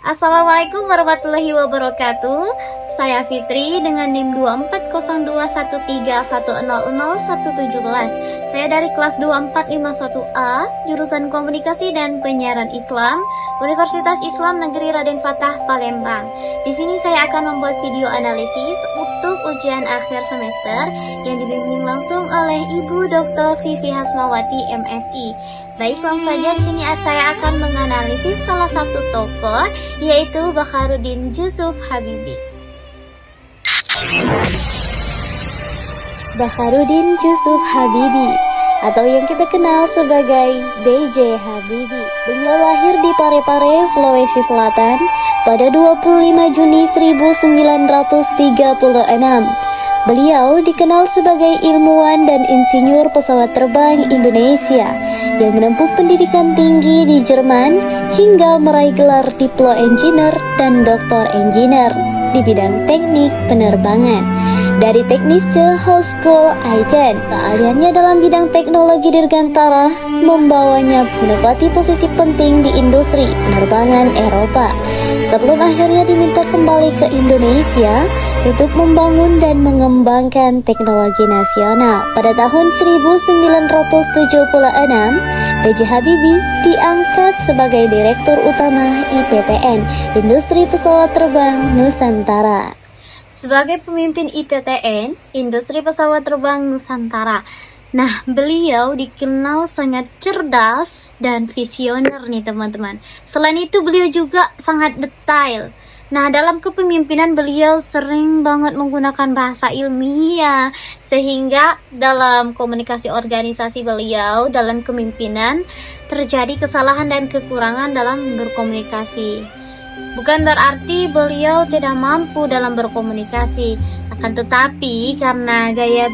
Assalamualaikum warahmatullahi wabarakatuh. Saya Fitri dengan NIM 240213100117. Saya dari kelas 2451A, jurusan Komunikasi dan Penyiaran Islam, Universitas Islam Negeri Raden Fatah, Palembang. Di sini saya akan membuat video analisis untuk ujian akhir semester yang dibimbing langsung oleh Ibu Dr. Vivi Hasmawati, MSI. Baik, langsung saja di sini saya akan menganalisis salah satu tokoh, yaitu Bakharuddin Jusuf Habibie. Bakharuddin Jusuf Habibie atau yang kita kenal sebagai B.J. Habibie. Beliau lahir di Parepare, Sulawesi Selatan pada 25 Juni 1936. Beliau dikenal sebagai ilmuwan dan insinyur pesawat terbang Indonesia yang menempuh pendidikan tinggi di Jerman hingga meraih gelar Diplo Engineer dan Doktor Engineer di bidang teknik penerbangan dari Technische Hochschule Eijden. Keahliannya dalam bidang teknologi dirgantara membawanya menempati posisi penting di industri penerbangan Eropa sebelum akhirnya diminta kembali ke Indonesia untuk membangun dan mengembangkan teknologi nasional. Pada tahun 1976, B.J. Habibie diangkat sebagai Direktur Utama IPTN, Industri Pesawat Terbang Nusantara. Sebagai pemimpin IPTN, Industri Pesawat Terbang Nusantara. Nah, beliau dikenal sangat cerdas dan visioner nih teman-teman. Selain itu beliau juga sangat detail. Nah, dalam kepemimpinan beliau sering banget menggunakan bahasa ilmiah, sehingga dalam komunikasi organisasi beliau dalam kepemimpinan terjadi kesalahan dan kekurangan dalam berkomunikasi. Bukan berarti beliau tidak mampu dalam berkomunikasi, akan tetapi karena gaya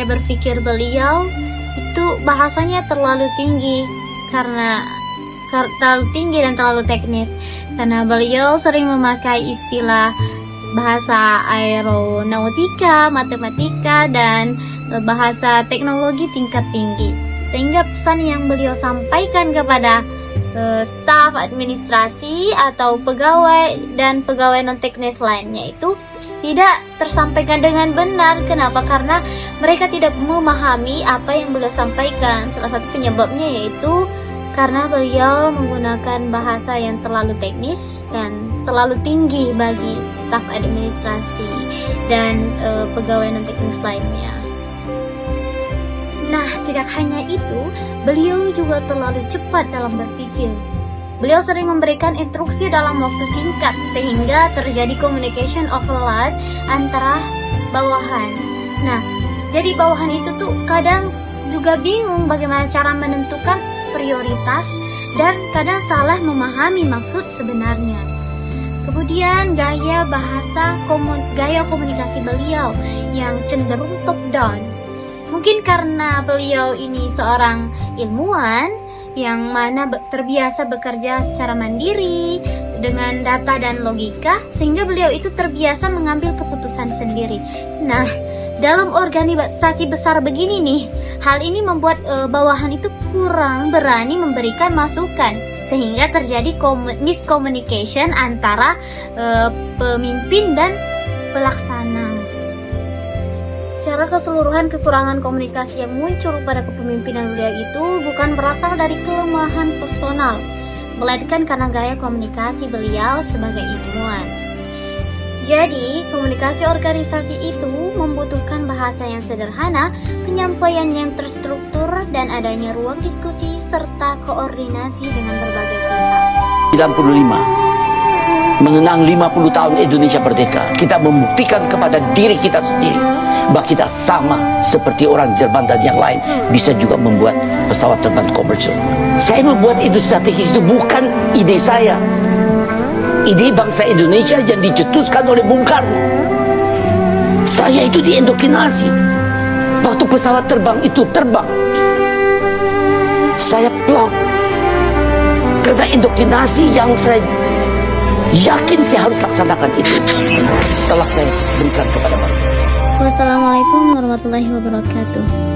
berpikir beliau itu bahasanya terlalu tinggi terlalu tinggi dan terlalu teknis, karena beliau sering memakai istilah bahasa aeronautika, matematika, dan bahasa teknologi tingkat tinggi, sehingga pesan yang beliau sampaikan kepada staf administrasi atau pegawai dan pegawai non teknis lainnya itu tidak tersampaikan dengan benar. Kenapa? Karena mereka tidak memahami apa yang beliau sampaikan. Salah satu penyebabnya yaitu karena beliau menggunakan bahasa yang terlalu teknis dan terlalu tinggi bagi staf administrasi dan pegawai non teknis lainnya. Nah, tidak hanya itu, beliau juga terlalu cepat dalam berpikir. Beliau sering memberikan instruksi dalam waktu singkat sehingga terjadi communication overload antara bawahan. Nah, jadi bawahan itu tuh kadang juga bingung bagaimana cara menentukan prioritas dan kadang salah memahami maksud sebenarnya. Kemudian gaya komunikasi beliau yang cenderung top down. Mungkin karena beliau ini seorang ilmuwan yang mana terbiasa bekerja secara mandiri dengan data dan logika, sehingga beliau itu terbiasa mengambil keputusan sendiri. Nah, dalam organisasi besar begini nih, hal ini membuat bawahan itu kurang berani memberikan masukan, sehingga terjadi miscommunication antara pemimpin dan pelaksana. Secara keseluruhan, kekurangan komunikasi yang muncul pada kepemimpinan beliau itu bukan berasal dari kelemahan personal, melainkan karena gaya komunikasi beliau sebagai ilmuwan. Jadi, komunikasi organisasi itu membutuhkan bahasa yang sederhana, penyampaian yang terstruktur, dan adanya ruang diskusi serta koordinasi dengan berbagai pihak. 95 mengenang 50 tahun Indonesia merdeka, kita membuktikan kepada diri kita sendiri bahwa kita sama seperti orang Jerman dan yang lain, bisa juga membuat pesawat terbang komersial. Saya membuat industri strategis itu bukan ide saya, ide bangsa Indonesia yang dicetuskan oleh Bung Karno. Saya itu diindoktrinasi. Waktu pesawat terbang itu terbang, saya plong karena indoktrinasi yang saya yakin saya harus laksanakan itu telah saya berikan kepada mereka. Wassalamualaikum warahmatullahi wabarakatuh.